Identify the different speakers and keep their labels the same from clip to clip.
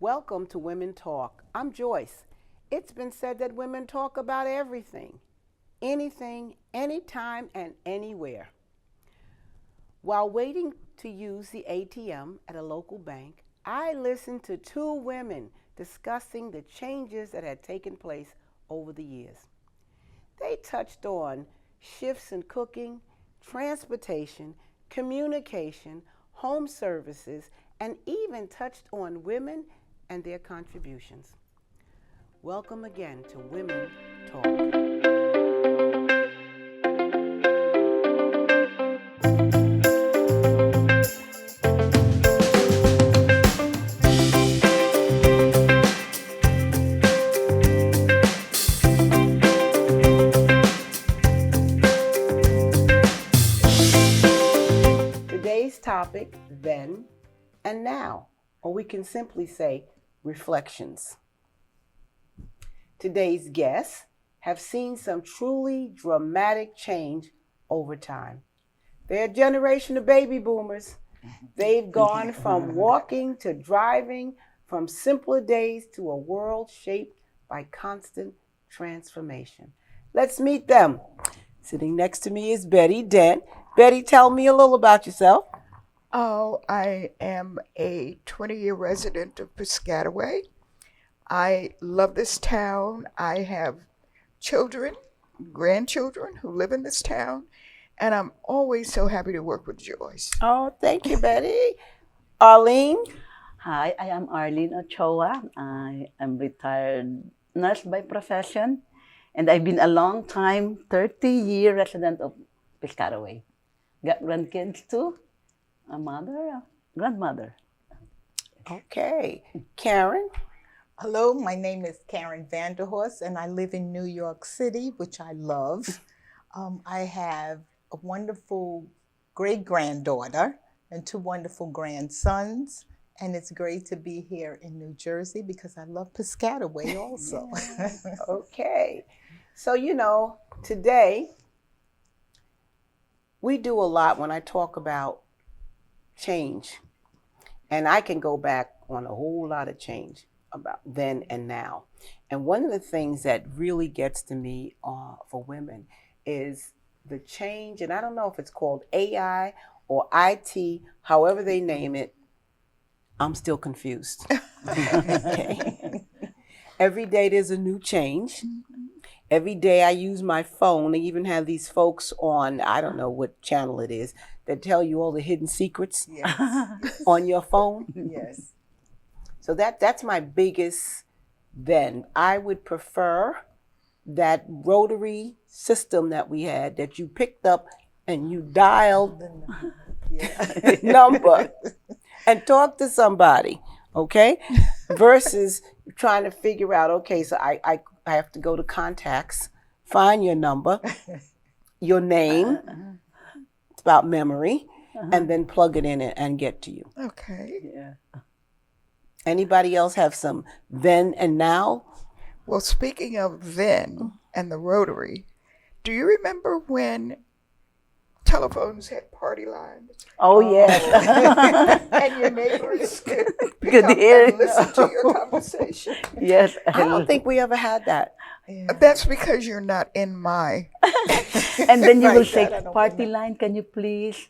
Speaker 1: Welcome to Women Talk. I'm Joyce. It's been said that women talk about everything, anything, anytime, and anywhere. While waiting to use the ATM at a local bank, I listened to two women discussing the changes that had taken place over the years. They touched on shifts in cooking, transportation, communication, home services, and even touched on women and their contributions. Welcome again to Women Talk. Today's topic, then and now, or we can simply say reflections. Today's guests have seen some truly dramatic change over time. They're a generation of baby boomers. They've gone from walking to driving, from simpler days to a world shaped by constant transformation. Let's meet them. Sitting next to me is Betty Dent. Betty, tell me a little about yourself.
Speaker 2: Oh, I am a 20-year resident of Piscataway. I love this town. I have children, grandchildren who live in this town, and I'm always so happy to work with Joyce.
Speaker 1: Oh, thank you, Betty. Arlene?
Speaker 3: Hi, I am Arlene Ochoa. I am retired nurse by profession, and I've been a long time, 30-year resident of Piscataway. Got grandkids too, a mother, a grandmother.
Speaker 1: Okay. Karen?
Speaker 4: Hello, my name is Karen Vanderhorst, and I live in New York City, which I love. I have a wonderful great-granddaughter and two wonderful grandsons, and it's great to be here in New Jersey because I love Piscataway also.
Speaker 1: Okay. So, today we do a lot when I talk about change, and I can go back on a whole lot of change about then and now. And one of the things that really gets to me for women is the change, and I don't know if it's called AI or IT, however they name it, I'm still confused. Okay. Every day there's a new change. Every day I use my phone. They even have these folks on, I don't know what channel it is, that tell you all the hidden secrets
Speaker 4: Yes.
Speaker 1: on your phone.
Speaker 4: Yes.
Speaker 1: So that's my biggest then. I would prefer that rotary system that we had that you picked up and you dialed
Speaker 4: Yeah.
Speaker 1: number and talk to somebody, okay? Versus trying to figure out, okay, so I have to go to contacts, find your number, your name, it's about memory, and then plug it in and get to you.
Speaker 2: Okay.
Speaker 3: Yeah.
Speaker 1: Anybody else have some then and now?
Speaker 2: Well, speaking of then and the Rotary, do you remember when telephones had party lines?
Speaker 3: Oh, yes.
Speaker 2: And your neighbors could pick
Speaker 3: Could
Speaker 2: up
Speaker 3: hear.
Speaker 2: and listen to your conversation?
Speaker 3: Yes.
Speaker 1: I don't think we ever had that.
Speaker 4: Yeah.
Speaker 2: That's because you're not in my...
Speaker 3: And then you will
Speaker 4: Right,
Speaker 3: say,
Speaker 4: that I don't
Speaker 3: party
Speaker 4: remember.
Speaker 3: line, can you please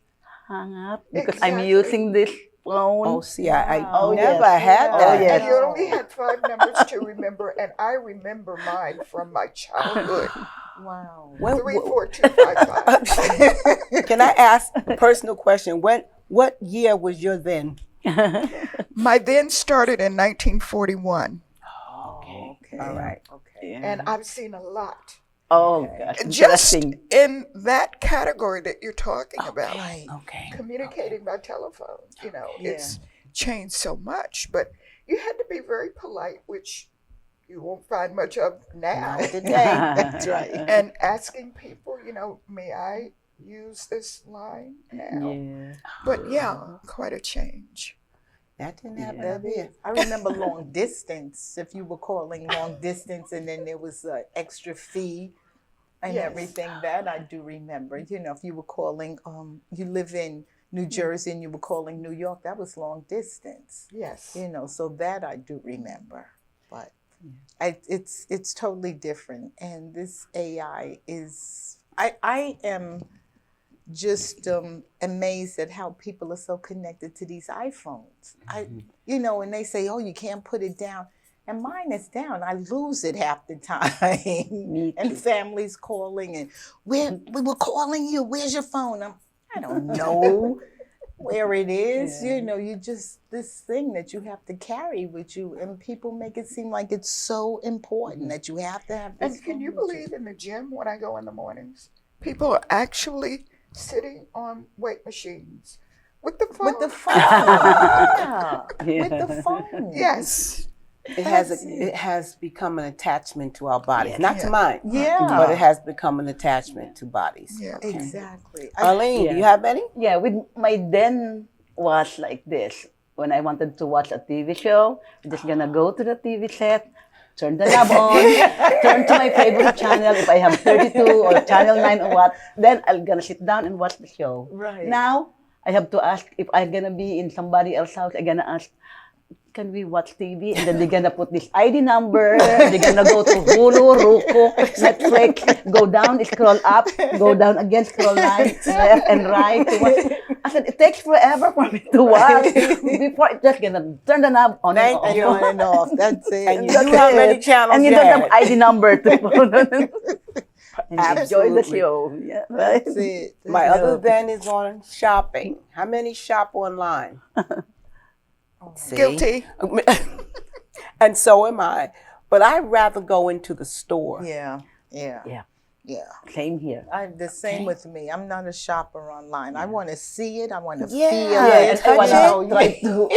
Speaker 3: hang up? Because I'm
Speaker 2: Exactly.
Speaker 3: using this phone.
Speaker 1: Oh, see, I
Speaker 3: Oh,
Speaker 1: never
Speaker 3: yes.
Speaker 1: had
Speaker 3: Oh,
Speaker 1: that.
Speaker 3: yes.
Speaker 2: And you only had 5 numbers to remember, and I remember mine from my childhood.
Speaker 4: Wow.
Speaker 1: When-
Speaker 2: 34255.
Speaker 1: Can I ask a personal question? What year was your then?
Speaker 2: My then started in 1941,
Speaker 1: Okay.
Speaker 4: Okay.
Speaker 1: All right.
Speaker 4: Okay.
Speaker 2: and I've seen a lot.
Speaker 3: Oh, gosh.
Speaker 2: Just
Speaker 3: Interesting.
Speaker 2: in that category that you're talking about,
Speaker 4: Right.
Speaker 1: Okay.
Speaker 2: communicating by telephone,
Speaker 4: Yeah.
Speaker 2: it's changed so much. But you had to be very polite, which you won't find much of now.
Speaker 1: Not today.
Speaker 4: That's right.
Speaker 2: And asking people, may I use this line now?
Speaker 3: Yeah.
Speaker 2: But yeah, quite a change.
Speaker 1: That didn't happen
Speaker 3: Yeah.
Speaker 1: up here.
Speaker 4: I remember long distance, if you were calling long distance and then there was an extra fee and
Speaker 2: Yes.
Speaker 4: everything, that I do remember. If you were calling, you live in New Jersey and you were calling New York, that was long distance.
Speaker 2: Yes.
Speaker 4: You know, so that I do remember. But it's totally different. And this AI is, I am just amazed at how people are so connected to these iPhones. You know, and they say, oh, you can't put it down. And mine is down. I lose it half the time.
Speaker 3: Me
Speaker 4: And
Speaker 3: too.
Speaker 4: families calling and we were calling you. Where's your phone? I don't know where it is. You know, you just this thing that you have to carry with you, and people make it seem like it's so important that you have to have this.
Speaker 2: And can you
Speaker 4: phone with
Speaker 2: believe in the gym when I go in the mornings, people are actually sitting on weight machines with the phone?
Speaker 4: With the phone. Yeah.
Speaker 3: Yeah.
Speaker 4: With the phone.
Speaker 2: Yes.
Speaker 1: It has become an attachment to our bodies, not to
Speaker 2: Yeah.
Speaker 1: mine.
Speaker 4: Yeah.
Speaker 1: But it has become an attachment to bodies.
Speaker 2: Yeah.
Speaker 4: Exactly.
Speaker 1: Arlene, do you have any?
Speaker 3: Yeah, with my then was like this. When I wanted to watch a TV show, I'm just gonna go to the TV set, turn the knob on, turn to my favorite channel if I have 32 or channel 9 or what. Then I'm gonna sit down and watch the show.
Speaker 4: Right.
Speaker 3: Now I have to ask if I'm gonna be in somebody else's house. I'm gonna ask, can we watch TV? And then they're gonna put this ID number. They're gonna go to Hulu, Roku, Netflix, go down, scroll up, go down again, scroll left and right. To watch. I said, it takes forever for me to watch before it's just gonna turn the knob on and
Speaker 1: Thank
Speaker 3: off.
Speaker 1: you.
Speaker 4: On and off. That's it.
Speaker 1: And you
Speaker 3: That's
Speaker 1: knew how many
Speaker 3: it.
Speaker 1: channels
Speaker 3: and you
Speaker 1: you
Speaker 3: don't
Speaker 1: had.
Speaker 3: have ID number to put on. And enjoy the
Speaker 1: Absolutely.
Speaker 3: show. Yeah, right?
Speaker 4: That's it.
Speaker 1: My other then is on shopping. How many shop online? See?
Speaker 2: Guilty.
Speaker 1: And so am I. But I'd rather go into the store.
Speaker 4: Yeah. Yeah.
Speaker 3: Yeah.
Speaker 4: Yeah.
Speaker 3: Same here.
Speaker 4: The same with me. I'm not a shopper online. I want to see it. I want to
Speaker 1: Yeah.
Speaker 4: feel
Speaker 3: Yeah,
Speaker 4: it.
Speaker 3: and I want to try to feel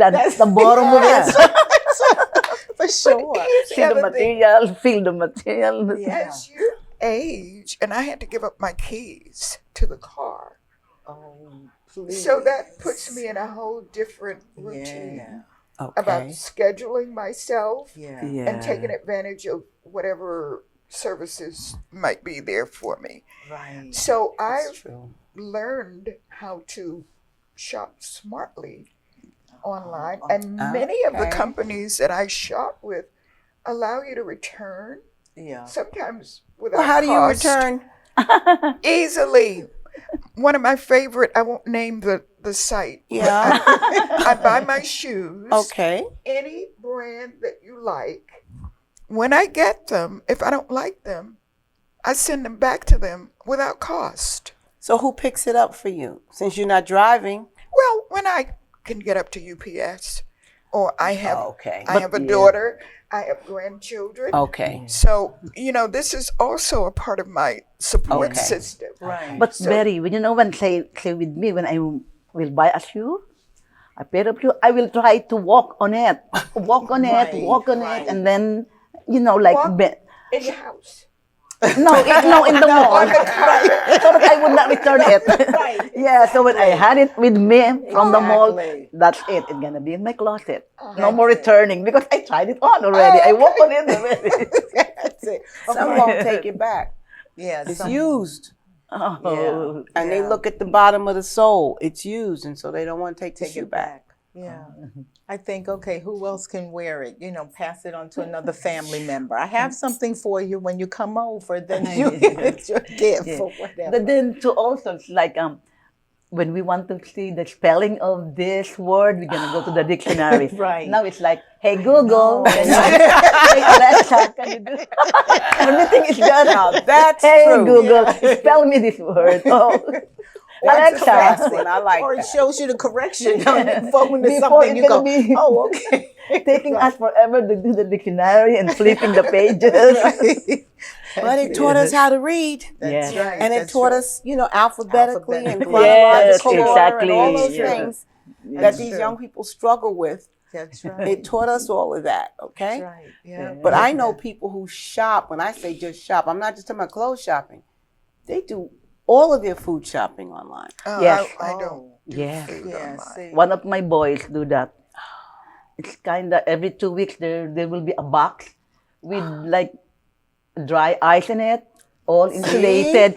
Speaker 3: and touch the bottom of it.
Speaker 4: For sure.
Speaker 3: See the material, feel the material.
Speaker 4: Yeah.
Speaker 2: As you age, and I had to give up my keys to the car.
Speaker 4: Oh, please.
Speaker 2: So that puts me in a whole different routine
Speaker 4: Yeah.
Speaker 2: about
Speaker 1: Okay.
Speaker 2: scheduling myself
Speaker 4: Yeah.
Speaker 2: and taking advantage of whatever services might be there for me.
Speaker 4: Right.
Speaker 2: So
Speaker 1: That's
Speaker 2: I've
Speaker 1: true.
Speaker 2: learned how to shop smartly online, and many of the
Speaker 1: Okay.
Speaker 2: companies that I shop with allow you to return,
Speaker 4: Yeah.
Speaker 2: sometimes without
Speaker 1: Well, how do you
Speaker 2: cost,
Speaker 1: return?
Speaker 2: easily. One of my favorite, I won't name the site.
Speaker 1: Yeah.
Speaker 2: I buy my shoes,
Speaker 1: Okay.
Speaker 2: any brand that you like. When I get them, if I don't like them, I send them back to them without cost.
Speaker 1: So who picks it up for you? Since you're not driving.
Speaker 2: Well, when I can get up to UPS, or I have
Speaker 1: Okay.
Speaker 2: I have a daughter, I have grandchildren.
Speaker 1: Okay.
Speaker 2: So, this is also a part of my support
Speaker 1: Okay.
Speaker 2: system.
Speaker 4: Right.
Speaker 3: But Berry, when when say with me, when I will buy a shoe, a pair of shoes, I will try to walk on it, walk on
Speaker 4: Right,
Speaker 3: it, walk on
Speaker 4: right.
Speaker 3: it, and then like
Speaker 2: Walk in your house.
Speaker 3: no, in the mall, so that I would not return it.
Speaker 4: Right.
Speaker 3: Yeah, so when I had it with me from the mall,
Speaker 4: Exactly.
Speaker 3: that's it. It's gonna be in my closet. No
Speaker 4: That's
Speaker 3: more
Speaker 4: it.
Speaker 3: returning because I tried it on already. I walk on it already.
Speaker 4: That's it.
Speaker 1: Some won't take it back.
Speaker 4: Yeah.
Speaker 1: It's
Speaker 4: some-
Speaker 1: used.
Speaker 3: Oh,
Speaker 1: And they
Speaker 4: Yeah.
Speaker 1: look at the bottom of the sole. It's used, and so they don't want to take the
Speaker 4: Take
Speaker 1: shoe
Speaker 4: it
Speaker 1: back.
Speaker 4: back. Yeah. I think, okay, who else can wear it? Pass it on to another family member. I have something for you when you come over, then you get your gift or whatever.
Speaker 3: But then to also it's like when we want to see the spelling of this word, we're gonna go to the dictionary.
Speaker 4: Right.
Speaker 3: Now it's like, hey Google, can you, hey Alexa, can you do everything is done.
Speaker 1: Now, that's
Speaker 3: hey
Speaker 1: true.
Speaker 3: Google, spell me this word. Oh,
Speaker 1: That's a fast
Speaker 3: Alexa,
Speaker 1: one. I like
Speaker 4: Or it
Speaker 1: that.
Speaker 4: shows you the correction on your phone or
Speaker 3: Before
Speaker 4: something.
Speaker 3: it's
Speaker 4: You go,
Speaker 3: gonna be-
Speaker 4: oh, okay.
Speaker 3: taking us forever to do the dictionary and flipping the pages.
Speaker 1: But it taught us how to read.
Speaker 4: That's
Speaker 3: Yeah.
Speaker 4: right.
Speaker 1: And it
Speaker 4: that's
Speaker 1: taught
Speaker 4: right.
Speaker 1: us, alphabetically and
Speaker 4: Alphabetically.
Speaker 3: Yes,
Speaker 1: chronological order
Speaker 3: exactly.
Speaker 1: and all those
Speaker 3: Yeah.
Speaker 1: things that
Speaker 4: That's
Speaker 1: these
Speaker 4: true.
Speaker 1: young people struggle with.
Speaker 4: That's right.
Speaker 1: It taught us all of that, okay?
Speaker 4: That's right. Yeah.
Speaker 1: But I know people who shop. When I say just shop, I'm not just talking about clothes shopping. They do all of their food shopping online.
Speaker 2: Oh,
Speaker 3: Yes.
Speaker 2: I don't do
Speaker 3: Yeah.
Speaker 2: food
Speaker 4: Yeah.
Speaker 2: online.
Speaker 4: See.
Speaker 3: One of my boys do that. It's kind of every 2 weeks there will be a box with like dry ice in it. all insulated,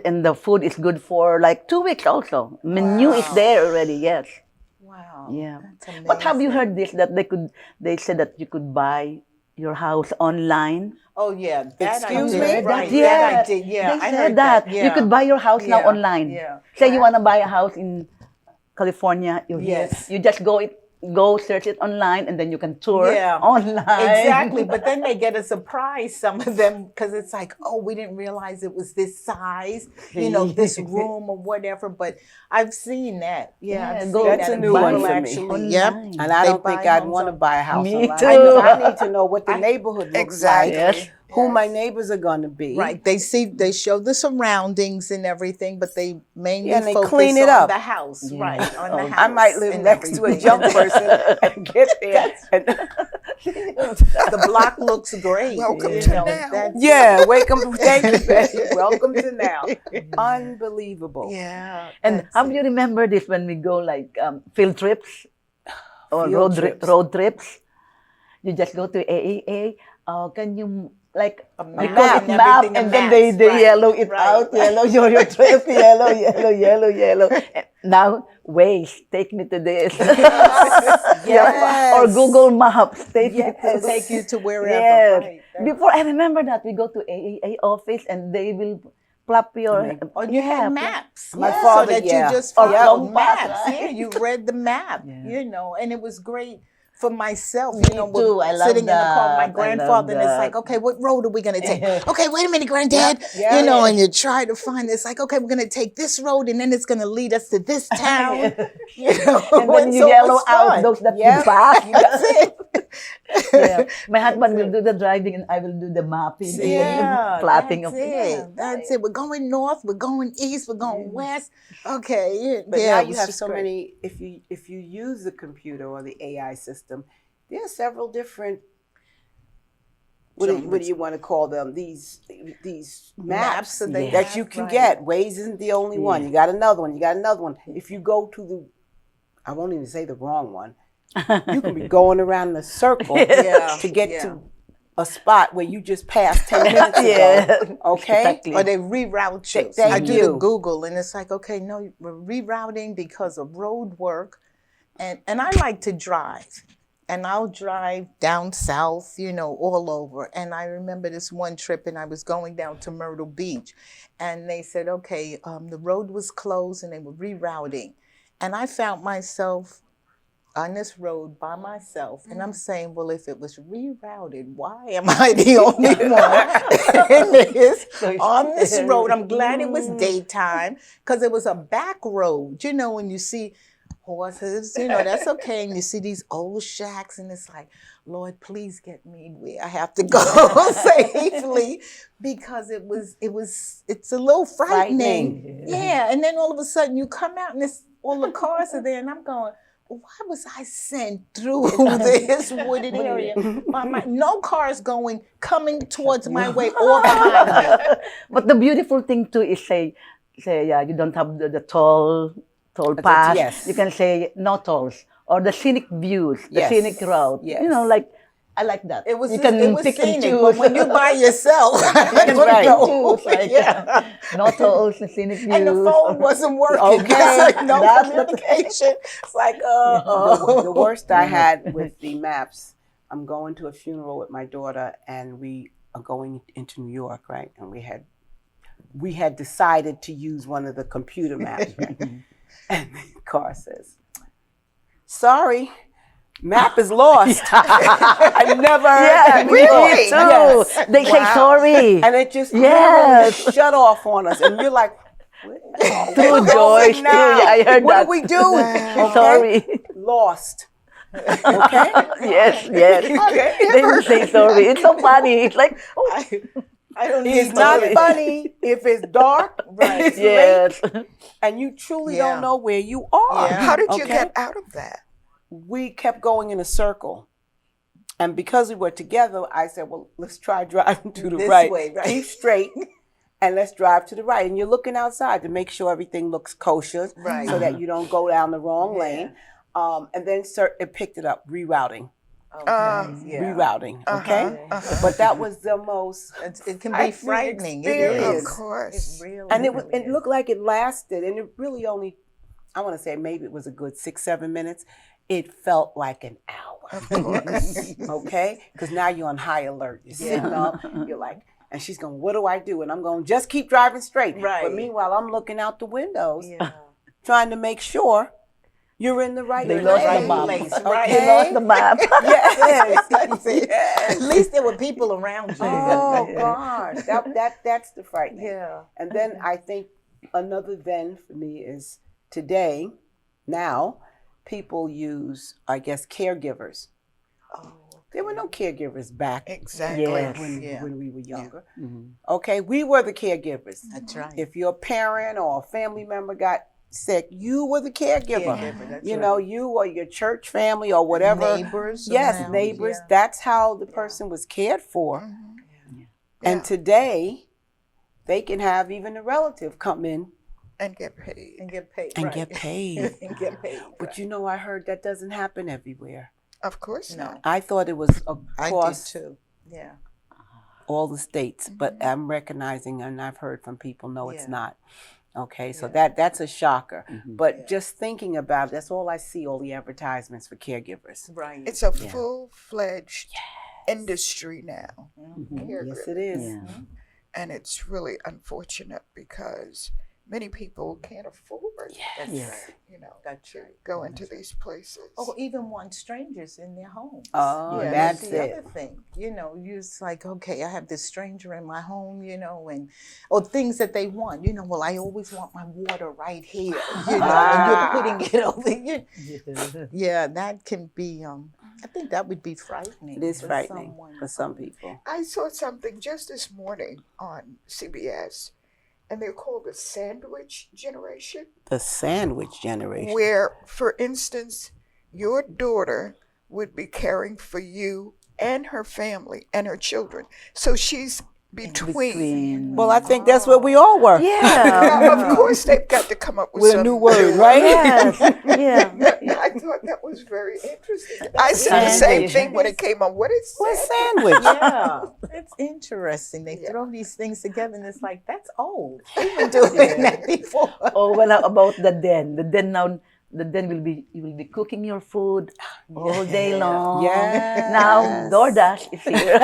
Speaker 3: and the food is good for like 2 weeks also. Menu is there already, yes.
Speaker 4: Wow.
Speaker 3: Yeah.
Speaker 4: That's
Speaker 3: But have you
Speaker 4: amazing.
Speaker 3: heard this, that they said that you could buy your house online?
Speaker 4: Oh yeah, that
Speaker 1: Excuse
Speaker 4: I
Speaker 1: me?
Speaker 4: did. Right,
Speaker 3: Yeah,
Speaker 4: that I did. Yeah,
Speaker 3: they
Speaker 4: I
Speaker 3: said
Speaker 4: heard
Speaker 3: that.
Speaker 4: Yeah.
Speaker 3: You could buy your house now
Speaker 4: Yeah,
Speaker 3: online.
Speaker 4: yeah.
Speaker 3: Say you want to buy a house in California, you're here.
Speaker 4: Yes.
Speaker 3: You just go search it online, and then you can tour
Speaker 4: Yeah,
Speaker 3: online.
Speaker 4: Exactly, but then they get a surprise, some of them, because it's like, oh, we didn't realize it was this size, this room or whatever. But I've seen that. Yeah,
Speaker 3: Yeah,
Speaker 4: I've
Speaker 3: go-
Speaker 4: seen
Speaker 1: That's
Speaker 4: that.
Speaker 1: a
Speaker 4: And
Speaker 1: new one
Speaker 4: people
Speaker 1: for me.
Speaker 4: actually,
Speaker 3: Online.
Speaker 1: And I
Speaker 4: They
Speaker 1: don't think
Speaker 4: buy
Speaker 1: I'd
Speaker 4: homes
Speaker 1: want to
Speaker 4: on-
Speaker 1: buy a house
Speaker 3: Me
Speaker 1: online.
Speaker 3: too.
Speaker 1: I need to know what the neighborhood looks
Speaker 2: Exactly.
Speaker 1: like,
Speaker 3: Yes.
Speaker 1: who my neighbors are going to be.
Speaker 4: Right, they show the surroundings and everything, but they mainly
Speaker 1: Yeah, and they
Speaker 4: focus
Speaker 1: clean it
Speaker 4: on
Speaker 1: up.
Speaker 4: the house, right? On the
Speaker 3: Oh,
Speaker 4: house.
Speaker 1: I might live
Speaker 4: and
Speaker 1: next to a
Speaker 4: everything.
Speaker 1: junk person and get there. And
Speaker 4: The block looks great.
Speaker 2: Welcome
Speaker 4: you
Speaker 2: to
Speaker 4: know,
Speaker 2: now.
Speaker 4: that's-
Speaker 1: yeah, thank you, Betty. Welcome to now. Unbelievable.
Speaker 4: Yeah.
Speaker 3: And
Speaker 4: that's
Speaker 3: have
Speaker 4: it.
Speaker 3: you remember this when we go like field trips or
Speaker 1: Field trips.
Speaker 3: road trips? You just go to AAA. Can you like
Speaker 4: A
Speaker 3: we
Speaker 4: map
Speaker 3: call it
Speaker 4: and
Speaker 3: map,
Speaker 4: everything,
Speaker 3: and
Speaker 4: a
Speaker 3: then
Speaker 4: map,
Speaker 3: they
Speaker 4: right,
Speaker 3: yellow it
Speaker 4: right,
Speaker 3: out,
Speaker 4: right.
Speaker 3: yellow your trip, yellow, yellow, yellow, yellow. And now Waze, take me to this.
Speaker 1: Yes.
Speaker 3: Or Google Maps, take me to
Speaker 1: Yes.
Speaker 3: this.
Speaker 4: Take you to wherever.
Speaker 3: Yes.
Speaker 4: Right.
Speaker 3: Before I remember that we go to AAA office and they will plop your
Speaker 4: Oh, you had
Speaker 3: plop-
Speaker 4: maps.
Speaker 1: My
Speaker 4: yeah,
Speaker 1: father,
Speaker 4: so that
Speaker 1: yeah.
Speaker 4: you just
Speaker 3: Or
Speaker 4: followed
Speaker 3: compass,
Speaker 4: maps.
Speaker 3: right?
Speaker 4: Yeah, you read the map.
Speaker 3: Yeah.
Speaker 4: And it was great for myself.
Speaker 3: Me
Speaker 4: We're
Speaker 3: too. I love
Speaker 4: sitting in the car with my
Speaker 3: that. I love
Speaker 4: grandfather, and it's
Speaker 3: that.
Speaker 4: like, okay, what road are we gonna take? Okay, wait a minute, Granddad.
Speaker 1: Yeah.
Speaker 4: And you try to find. It's like, okay, we're gonna take this road, and then it's gonna lead us to this town.
Speaker 3: And then you
Speaker 4: so it
Speaker 3: yellow
Speaker 4: was
Speaker 3: out
Speaker 4: fun.
Speaker 3: those that
Speaker 1: Yeah.
Speaker 3: you pass.
Speaker 4: That's it.
Speaker 3: Yeah. My husband will do the driving and I will do the mapping and
Speaker 4: Yeah,
Speaker 3: the plotting
Speaker 4: that's
Speaker 3: of
Speaker 4: it. That's it. We're going north. We're going east. We're going west. Okay.
Speaker 1: But
Speaker 4: yeah,
Speaker 1: now
Speaker 4: it
Speaker 1: you
Speaker 4: was
Speaker 1: have
Speaker 4: just
Speaker 1: so
Speaker 4: great.
Speaker 1: many. If you use the computer or the AI system, there are several different. What do you want to call them? These maps
Speaker 4: that they
Speaker 1: that
Speaker 4: have,
Speaker 1: you can
Speaker 4: right.
Speaker 1: get. Waze isn't the only one. You got another one. You got another one. If you go to the, I won't even say the wrong one. You can be going around in a circle
Speaker 4: Yeah,
Speaker 1: to get
Speaker 4: yeah.
Speaker 1: to a spot where you just passed 10 minutes ago.
Speaker 3: Yeah.
Speaker 1: Okay.
Speaker 3: Exactly.
Speaker 4: Or they reroute you.
Speaker 1: Thank
Speaker 4: I do
Speaker 1: you.
Speaker 4: the Google, and it's like, okay, no, we're rerouting because of road work, and I like to drive, and I'll drive down south, all over. And I remember this one trip, and I was going down to Myrtle Beach, and they said, okay, the road was closed, and they were rerouting, and I found myself on this road by myself, and I'm saying, well, if it was rerouted, why am I the only one in this, on this road? I'm glad it was daytime, because it was a back road. When you see horses, that's okay, and you see these old shacks, and it's like, Lord, please get me where I have to go safely, because it's a little frightening. Yeah, and then all of a sudden you come out, and all the cars are there, and I'm going, why was I sent through this wooded area? No cars coming towards my way or behind me.
Speaker 3: But the beautiful thing too is say you don't have the toll pass.
Speaker 1: yes.
Speaker 3: You can say no tolls or the scenic views, the
Speaker 1: Yes.
Speaker 3: scenic route.
Speaker 1: Yes.
Speaker 3: Like I like that.
Speaker 4: It was
Speaker 3: you can pick and
Speaker 4: scenic,
Speaker 3: choose.
Speaker 4: but when you by yourself, I don't
Speaker 1: right.
Speaker 4: know.
Speaker 3: Choose, like,
Speaker 4: Yeah.
Speaker 3: no tolls and scenic views.
Speaker 4: And the phone wasn't working.
Speaker 1: Okay.
Speaker 4: It's like no
Speaker 3: That's
Speaker 4: communication. It's like,
Speaker 1: The worst I had with the maps, I'm going to a funeral with my daughter, and we are going into New York, right? And we had decided to use one of the computer maps, right? And the car says, "Sorry, map is lost." I never heard that before.
Speaker 3: Me too.
Speaker 1: Yes.
Speaker 3: They say sorry.
Speaker 1: And it just
Speaker 3: Yes.
Speaker 1: literally shut off on us, and you're like, "Where
Speaker 3: True,
Speaker 1: are we
Speaker 3: Joyce.
Speaker 1: going now?
Speaker 3: True, yeah, I heard
Speaker 1: what
Speaker 3: that.
Speaker 1: do we do?" Okay?
Speaker 3: Sorry.
Speaker 1: Lost. Okay.
Speaker 3: Yes.
Speaker 1: Okay.
Speaker 3: They will say sorry. It's so funny. It's like,
Speaker 4: I don't
Speaker 1: It's
Speaker 4: need
Speaker 1: not
Speaker 4: to-
Speaker 1: funny if it's dark,
Speaker 4: Right.
Speaker 1: it's
Speaker 3: yes.
Speaker 1: late, and you truly
Speaker 4: Yeah.
Speaker 1: don't know where you are.
Speaker 4: Yeah.
Speaker 2: How did you
Speaker 1: Okay?
Speaker 2: get out of that?
Speaker 1: We kept going in a circle. And because we were together, I said, well, let's try driving to the
Speaker 4: This
Speaker 1: right.
Speaker 4: way, right.
Speaker 1: Keep straight, and let's drive to the right. And you're looking outside to make sure everything looks kosher,
Speaker 4: Right.
Speaker 1: so that you don't go down the wrong lane. And then it picked it up, rerouting. rerouting. Okay, but that was the most.
Speaker 4: It can be
Speaker 1: frightening
Speaker 4: frightening. It
Speaker 1: experience.
Speaker 4: is.
Speaker 2: Of course.
Speaker 4: It really,
Speaker 1: And it
Speaker 4: really
Speaker 1: looked like it lasted, and it really only, I want to say maybe it was a good 6-7 minutes. It felt like an hour.
Speaker 2: Of course.
Speaker 1: Okay, because now you're on high alert. You're sitting up. You're like, and she's going, "What do I do?" And I'm going, "Just keep driving straight."
Speaker 4: Right.
Speaker 1: But meanwhile, I'm looking out the windows,
Speaker 4: Yeah.
Speaker 1: trying to make sure you're in the right
Speaker 3: They
Speaker 1: place.
Speaker 3: lost the map.
Speaker 4: Place,
Speaker 1: Okay.
Speaker 4: right.
Speaker 3: They lost the map.
Speaker 1: Yes.
Speaker 4: That's it. At least there were people around you.
Speaker 1: Oh God, that's the frightening.
Speaker 4: Yeah.
Speaker 1: And then I think another then for me is today, now, people use, I guess, caregivers.
Speaker 4: Oh,
Speaker 1: There were no caregivers back
Speaker 2: Exactly.
Speaker 3: Yes.
Speaker 1: when we were younger.
Speaker 3: Mhm.
Speaker 1: Okay, we were the caregivers.
Speaker 4: that's right.
Speaker 1: If your parent or a family member got sick, you were the caregiver.
Speaker 4: Caregiver, that's
Speaker 1: You
Speaker 4: right.
Speaker 1: know, you or your church family or whatever.
Speaker 4: Neighbors.
Speaker 1: Yes,
Speaker 4: around,
Speaker 1: neighbors.
Speaker 4: yeah.
Speaker 1: That's how the person was cared for. And
Speaker 2: Yeah.
Speaker 1: today, they can have even a relative come in
Speaker 2: And get paid.
Speaker 4: And get paid.
Speaker 1: and
Speaker 4: right.
Speaker 1: get paid.
Speaker 4: and get paid.
Speaker 1: But you know, I heard that doesn't happen everywhere.
Speaker 2: Of course
Speaker 4: No.
Speaker 2: not.
Speaker 1: I thought it was
Speaker 4: I did
Speaker 1: across
Speaker 4: too. Yeah.
Speaker 1: all the states, but I'm recognizing, and I've heard from people, no, it's
Speaker 4: Yeah.
Speaker 1: not. Okay, so
Speaker 4: Yeah.
Speaker 1: that's a shocker. But
Speaker 4: Yeah.
Speaker 1: just thinking about it, that's all I see, all the advertisements for caregivers.
Speaker 4: Right.
Speaker 2: It's a full-fledged industry now.
Speaker 1: Yes, it is.
Speaker 3: Yeah.
Speaker 2: And it's really unfortunate because many people can't afford,
Speaker 4: That's
Speaker 3: Yes.
Speaker 4: right.
Speaker 2: you know,
Speaker 4: That's
Speaker 2: to
Speaker 4: right.
Speaker 2: go into these places.
Speaker 4: Or even want strangers in their homes.
Speaker 1: Oh,
Speaker 4: Yeah,
Speaker 1: that's
Speaker 4: the
Speaker 1: it.
Speaker 4: other thing. You know, you're just like, okay, I have this stranger in my home, you know, and or things that they want. You know, well, I always want my water right here. You know, and you're putting it over here. Yeah, that can be. I think that would be frightening.
Speaker 1: It is
Speaker 4: for
Speaker 1: frightening
Speaker 4: someone.
Speaker 1: for some people.
Speaker 2: I saw something just this morning on CBS, and they're called the sandwich generation,
Speaker 1: The sandwich generation.
Speaker 2: where, for instance, your daughter would be caring for you and her family and her children. So she's between.
Speaker 1: Well, I think that's what we all were.
Speaker 3: Yeah.
Speaker 2: Now, of course, they've got to come up with
Speaker 1: With a
Speaker 2: some
Speaker 1: new word, right?
Speaker 3: Yes. Yeah.
Speaker 2: I thought that was very interesting. I said the same
Speaker 3: Sandwich.
Speaker 2: thing when it came on. What is
Speaker 1: What's
Speaker 2: that?
Speaker 1: sandwich?
Speaker 4: Yeah, it's interesting. They throw these things together, and it's like that's old. We've been doing that before.
Speaker 3: Oh, well, how about the den? The den now, the den will be, you will be cooking your food all day long.
Speaker 1: Yes.
Speaker 3: Now, DoorDash is here.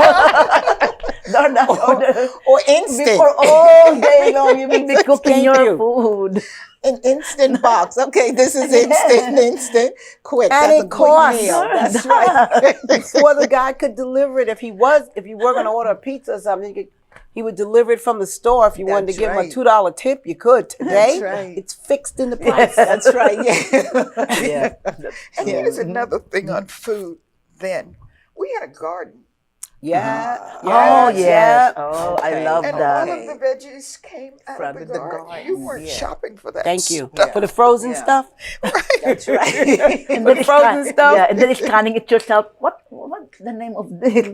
Speaker 3: DoorDash order.
Speaker 4: Or instant,
Speaker 3: Before all day long, you will be cooking
Speaker 1: Thank
Speaker 3: your
Speaker 1: you.
Speaker 3: food.
Speaker 4: an instant box. Okay, this is instant, quick.
Speaker 1: And
Speaker 4: That's
Speaker 1: it
Speaker 4: a quick
Speaker 1: costs.
Speaker 4: meal. That's right.
Speaker 1: Before the guy could deliver it, if you were going to order a pizza or something, he would deliver it from the store. If you wanted to
Speaker 4: That's
Speaker 1: give him
Speaker 4: right.
Speaker 1: a $2 tip, you could. Today,
Speaker 4: That's right.
Speaker 1: it's fixed in the price.
Speaker 4: That's right. Yeah.
Speaker 3: Yeah.
Speaker 2: And here's another thing on food then. We had a garden,
Speaker 1: Yeah.
Speaker 3: Oh, yes.
Speaker 1: yeah.
Speaker 3: Oh, I
Speaker 4: Okay.
Speaker 3: love
Speaker 2: and
Speaker 3: that.
Speaker 2: all of the veggies came out
Speaker 4: From
Speaker 2: of
Speaker 4: the
Speaker 2: the garden.
Speaker 4: garden,
Speaker 2: You weren't
Speaker 4: yeah.
Speaker 2: shopping for that.
Speaker 1: Thank you.
Speaker 2: stuff.
Speaker 1: For the frozen
Speaker 4: Yeah.
Speaker 1: stuff?
Speaker 4: That's right.
Speaker 3: And
Speaker 1: For
Speaker 3: then
Speaker 1: frozen stuff?
Speaker 3: Yeah, and then scanning it yourself. What's the name of this?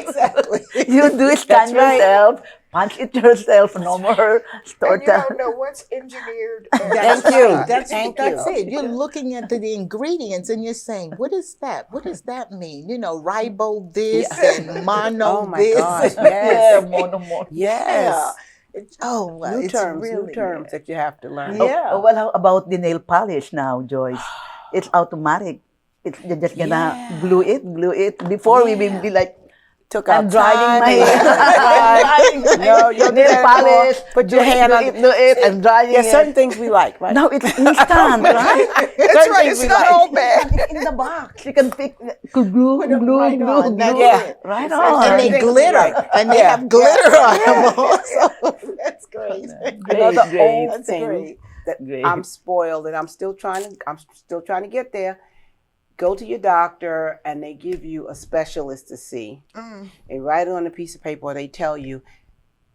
Speaker 4: Exactly.
Speaker 3: You do it, scan
Speaker 1: That's right.
Speaker 3: yourself, punch it yourself, no more store
Speaker 2: And you
Speaker 3: time.
Speaker 2: don't know what's engineered.
Speaker 4: That's
Speaker 1: Thank you.
Speaker 4: right. That's
Speaker 1: Thank
Speaker 4: that's
Speaker 1: you.
Speaker 4: it. You're looking at the ingredients and you're saying, "What is that? What does that mean?" You know, ribo this and mono
Speaker 1: Oh my
Speaker 4: this.
Speaker 1: gosh,
Speaker 4: and-
Speaker 1: yes.
Speaker 3: Mono.
Speaker 1: Yes.
Speaker 4: well,
Speaker 1: New
Speaker 4: it's
Speaker 1: terms,
Speaker 4: really,
Speaker 1: new terms that you have to learn.
Speaker 4: Yeah.
Speaker 3: Oh, well, how about the nail polish now, Joyce? It's automatic. It's you're just gonna glue it. Before we will be like,
Speaker 1: Took out
Speaker 3: I'm drying
Speaker 1: time
Speaker 3: my
Speaker 1: and- No, you'll do
Speaker 3: nail
Speaker 1: that
Speaker 3: polish.
Speaker 1: more. Put your hand on
Speaker 3: do it. I'm drying
Speaker 1: Yeah,
Speaker 3: it.
Speaker 1: certain things we like, right?
Speaker 3: Now it's instant, right?
Speaker 2: That's right. It's not all bad.
Speaker 3: In the box, you can pick glue,
Speaker 4: Put 'em right on. That's
Speaker 1: Yeah.
Speaker 4: it.
Speaker 3: right
Speaker 4: And
Speaker 3: on.
Speaker 4: they
Speaker 1: Things we
Speaker 4: glitter,
Speaker 1: like.
Speaker 4: and they
Speaker 1: Yeah.
Speaker 4: have glitter on them also. That's great.
Speaker 1: Another
Speaker 3: Great.
Speaker 1: old
Speaker 4: That's
Speaker 1: thing
Speaker 4: great.
Speaker 1: that
Speaker 3: Great.
Speaker 1: I'm spoiled and I'm still trying to get there. Go to your doctor and they give you a specialist to see. They write it on a piece of paper or they tell you,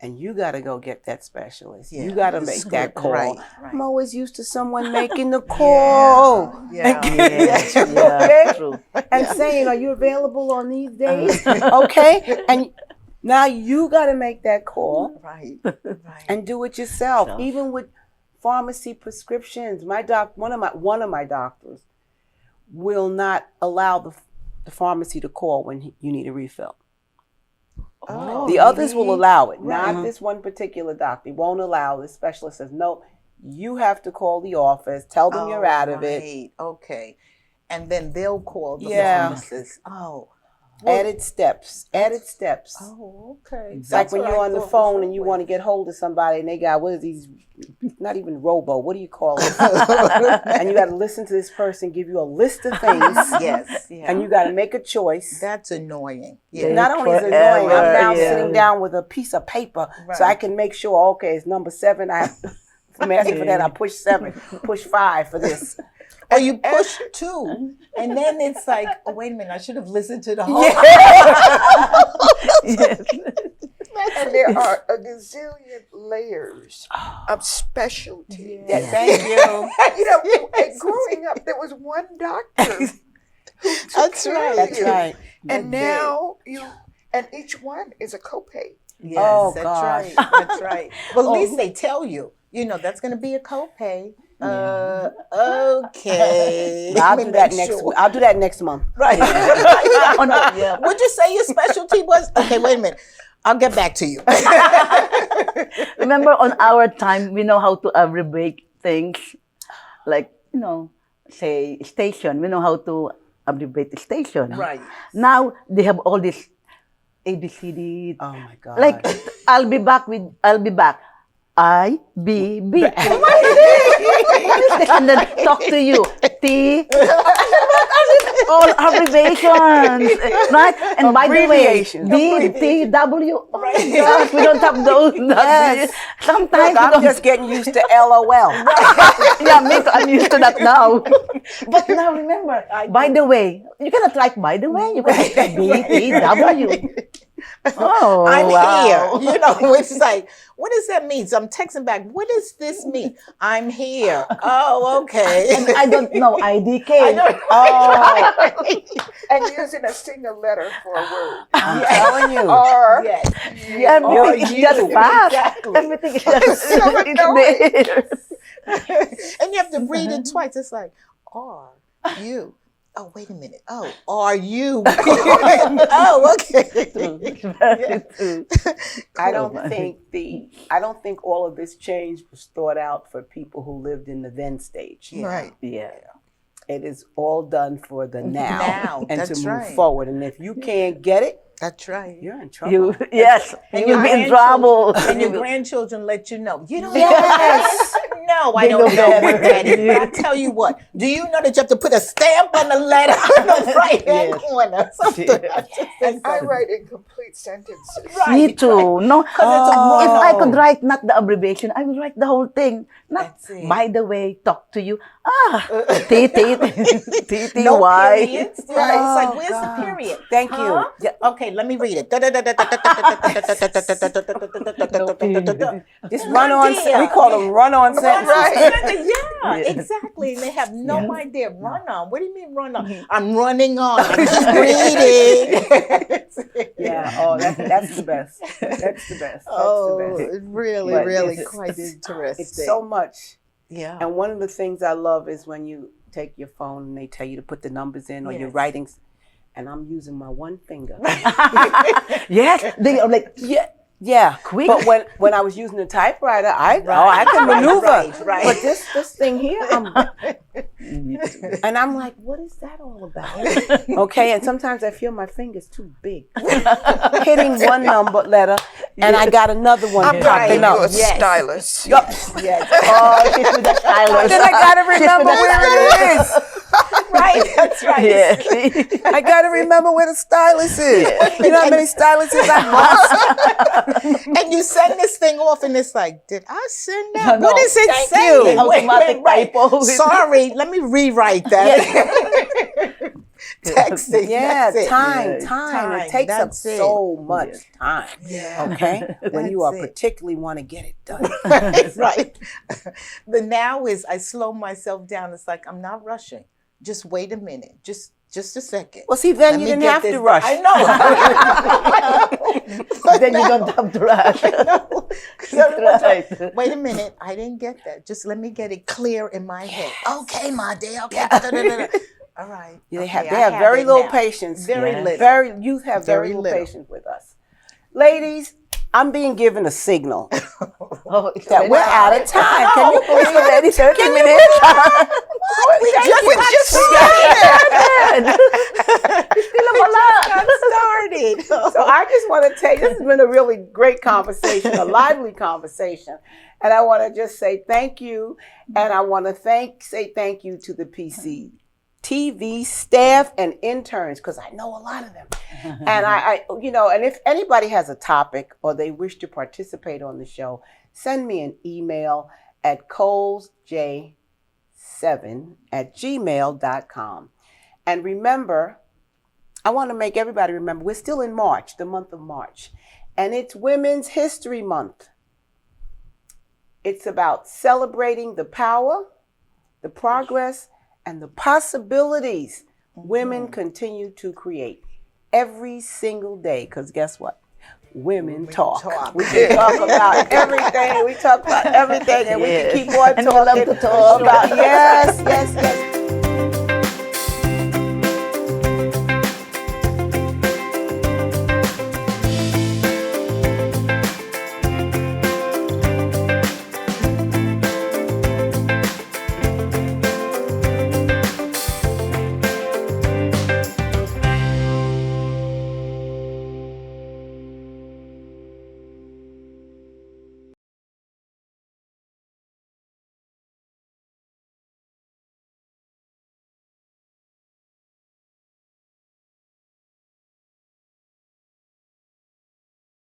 Speaker 1: and you got to go get that specialist.
Speaker 4: Yeah,
Speaker 1: you got to
Speaker 4: the
Speaker 1: make
Speaker 4: script,
Speaker 1: that call.
Speaker 4: right.
Speaker 1: I'm always used to someone making the call
Speaker 4: Yeah.
Speaker 3: Yes,
Speaker 1: Okay.
Speaker 3: yeah, true.
Speaker 1: and saying, "Are you available on these days?" Okay, and now you got to make that call
Speaker 4: Right. Right.
Speaker 1: and do it yourself. Even with pharmacy prescriptions, one of my doctors will not allow the the pharmacy to call when you need a refill.
Speaker 4: Oh,
Speaker 1: The others will allow it,
Speaker 4: Right.
Speaker 1: not this one particular doctor. He won't allow. The specialist says, no, you have to call the office, tell them you're out of it.
Speaker 4: Right. Okay. And then they'll call the
Speaker 1: Yeah.
Speaker 4: pharmacist. Oh.
Speaker 1: Added steps.
Speaker 4: Oh, okay.
Speaker 1: It's like when you're on the phone and you want to get hold of somebody and they got, what are these, not even robo, what do you call it? And you got to listen to this person give you a list of things.
Speaker 4: Yes. Yeah.
Speaker 1: And you got to make a choice.
Speaker 4: That's annoying.
Speaker 3: They-
Speaker 4: Yeah.
Speaker 1: Not only is it
Speaker 3: Forever,
Speaker 1: annoying, I'm now
Speaker 3: yeah.
Speaker 1: sitting down with a piece of paper so I
Speaker 4: Right.
Speaker 1: can make sure, okay, it's number 7. I have, if I'm asking for that, I push 7, push 5 for this.
Speaker 4: Or you push 2, and then it's like, oh, wait a minute, I should have listened to the whole.
Speaker 3: Yes.
Speaker 2: And there are a gazillion layers of specialty.
Speaker 1: Yeah, thank you.
Speaker 2: You know, and growing up, there was one doctor. who took
Speaker 4: That's
Speaker 2: care
Speaker 4: right.
Speaker 2: of
Speaker 1: That's
Speaker 2: you.
Speaker 1: right.
Speaker 2: And now and each one is a copay.
Speaker 4: Yes,
Speaker 1: Oh,
Speaker 4: that's
Speaker 1: gosh.
Speaker 4: right. That's right. Well, at least they tell you, that's going to be a copay. Okay.
Speaker 1: I'll
Speaker 4: Let me
Speaker 1: do that
Speaker 4: make
Speaker 1: next
Speaker 4: sure.
Speaker 1: week. I'll do that next month.
Speaker 4: Right.
Speaker 3: Oh, no, yeah.
Speaker 4: What'd you say your specialty was? Okay, wait a minute. I'll get back to you.
Speaker 3: Remember, on our time, we know how to abbreviate things, like say station. We know how to abbreviate the station.
Speaker 4: Right.
Speaker 3: Now they have all this ABCD.
Speaker 1: Oh my God.
Speaker 3: Like I'll be back. IBB. And then talk to you. T. All abbreviations, right? And by the way,
Speaker 1: Abbreviations.
Speaker 3: D, T, W. Oh my gosh, we don't have those.
Speaker 1: Yes.
Speaker 3: Sometimes
Speaker 1: Look,
Speaker 3: we
Speaker 1: I'm
Speaker 3: don't.
Speaker 1: just getting used to LOL.
Speaker 3: Yeah, me too. I'm used to that now. But now remember, by the way, you cannot write by the way. You can write B, T, W. Oh,
Speaker 4: I'm
Speaker 3: wow.
Speaker 4: here. It's like, what does that mean? So I'm texting back, what does this mean? I'm here. Oh, okay.
Speaker 3: And I don't know IDK.
Speaker 1: Oh,
Speaker 2: And using a single letter for a word.
Speaker 1: I'm telling you.
Speaker 2: Or
Speaker 4: Yes.
Speaker 3: Everything is just fast.
Speaker 4: Exactly.
Speaker 3: Everything is just
Speaker 2: Never
Speaker 3: it's
Speaker 2: know
Speaker 3: there.
Speaker 4: And you have to read it twice. It's like, are you? Oh, wait a minute. Oh, are you? Oh, okay.
Speaker 3: It's very true.
Speaker 1: I don't think all of this change was thought out for people who lived in the then stage.
Speaker 2: right.
Speaker 3: Yeah.
Speaker 1: It is all done for the now, and
Speaker 4: that's
Speaker 1: to move
Speaker 4: right.
Speaker 1: forward. And if you can't get it,
Speaker 4: That's right.
Speaker 1: you're in trouble.
Speaker 3: Yes,
Speaker 4: And
Speaker 3: you will
Speaker 4: your
Speaker 3: be in
Speaker 4: grandchildren-
Speaker 3: trouble.
Speaker 4: And your grandchildren let you know. You don't
Speaker 1: Yes.
Speaker 4: No, I
Speaker 3: They
Speaker 4: don't
Speaker 3: know
Speaker 4: know what
Speaker 3: better.
Speaker 4: that is. But I tell you what, do you know that you have to put a stamp on the letter on the right hand
Speaker 3: Yes.
Speaker 4: corner? Something. I just think
Speaker 2: And I
Speaker 4: so.
Speaker 2: write incomplete sentences.
Speaker 3: Me too. No,
Speaker 4: it's a
Speaker 3: if I could
Speaker 1: Oh.
Speaker 3: write not the abbreviation, I would write the whole thing. Not
Speaker 4: That's it.
Speaker 3: by the way, talk to you. T T T T
Speaker 4: No
Speaker 3: Y.
Speaker 4: periods. Right. It's like,
Speaker 1: Oh,
Speaker 4: where's
Speaker 1: God.
Speaker 4: the period?
Speaker 1: Thank
Speaker 4: Huh?
Speaker 1: you. Yeah,
Speaker 4: Okay, let me read it.
Speaker 1: just run on.
Speaker 4: dear.
Speaker 1: We call them run-on sentences.
Speaker 4: Yeah, exactly. And they have no idea. Run on. What do you mean run on? I'm running on. I'm just reading.
Speaker 1: Yeah. Oh, that's the best. That's the best. That's
Speaker 4: Oh,
Speaker 1: the best.
Speaker 4: it's really,
Speaker 1: But
Speaker 4: really
Speaker 1: it's-
Speaker 4: quite interesting.
Speaker 1: It's so much.
Speaker 4: yeah.
Speaker 1: And one of the things I love is when you take your phone and they tell you to put the numbers in or you're
Speaker 4: Yes.
Speaker 1: writing, and I'm using my one finger.
Speaker 3: Yes, they are like,
Speaker 1: Yeah,
Speaker 3: Quick.
Speaker 1: But when I was using the typewriter, I can
Speaker 4: Right,
Speaker 1: maneuver.
Speaker 4: right.
Speaker 1: But this thing here, and I'm like, what is that all about? Okay, and sometimes I feel my fingers too big, hitting one letter, and I got another one
Speaker 2: I'm
Speaker 1: popping
Speaker 2: talking
Speaker 1: up.
Speaker 2: to a
Speaker 4: Yes.
Speaker 2: stylist.
Speaker 1: Yup.
Speaker 4: Yes.
Speaker 3: oh, she's with the stylus.
Speaker 1: Then I gotta remember where it is.
Speaker 4: Right. That's right.
Speaker 3: Yes.
Speaker 1: I gotta remember where the stylus is. You know how many styluses I must?
Speaker 4: And you send this thing off, and it's like, did I send that?
Speaker 3: No,
Speaker 4: What is it
Speaker 1: thank
Speaker 4: saying?
Speaker 1: you.
Speaker 3: Automatic typo.
Speaker 4: Sorry, let me rewrite that. Texting.
Speaker 1: Yeah,
Speaker 4: that's it.
Speaker 1: time.
Speaker 4: Time,
Speaker 1: It takes up
Speaker 4: that's it.
Speaker 1: so much time.
Speaker 4: Yeah.
Speaker 1: Okay, when you
Speaker 4: That's
Speaker 1: are
Speaker 4: it.
Speaker 1: particularly want to get it done.
Speaker 4: Right. The now is I slow myself down. It's like I'm not rushing. Just wait a minute. Just a second.
Speaker 1: Well, see, then
Speaker 4: Let
Speaker 1: you
Speaker 4: me
Speaker 1: didn't
Speaker 4: get
Speaker 1: have
Speaker 4: this
Speaker 1: to
Speaker 4: done.
Speaker 1: rush.
Speaker 4: I know.
Speaker 3: Then you don't have to rush.
Speaker 4: No. 'Cause everyone's like,
Speaker 3: Right.
Speaker 4: wait a minute, I didn't get that. Just let me get it clear in my head. Okay, my dear. Okay. Da-da-da-da-da. All right.
Speaker 1: They
Speaker 4: Okay,
Speaker 1: have
Speaker 4: I
Speaker 1: they have very
Speaker 4: it
Speaker 1: little
Speaker 4: now.
Speaker 1: patience.
Speaker 4: Very
Speaker 3: Yes.
Speaker 4: little.
Speaker 1: Very youth have very
Speaker 4: Very
Speaker 1: little
Speaker 4: little.
Speaker 1: patience with us. Ladies, I'm being given a signal
Speaker 3: Oh, it's
Speaker 1: that
Speaker 3: already
Speaker 1: we're out of time. Can you believe
Speaker 3: It's already 30
Speaker 1: Can you
Speaker 3: minutes.
Speaker 4: We just
Speaker 3: started. Still
Speaker 4: got started.
Speaker 1: So I just want to tell you, this has been a really great conversation, a lively conversation. And I want to just say thank you. And I want to say thank you to the PC TV staff and interns, because I know a lot of them. And I, and if anybody has a topic or they wish to participate on the show, send me an email at colesj7@gmail.com. And remember, I want to make everybody remember, we're still in March, the month of March, and it's Women's History Month. It's about celebrating the power, the progress, and the possibilities women continue to create every single day. Because guess what? Women talk. We can talk about everything. We talk about everything, and we can
Speaker 3: Yes.
Speaker 1: keep on
Speaker 3: And we love
Speaker 1: talking
Speaker 3: to talk.
Speaker 1: about yes.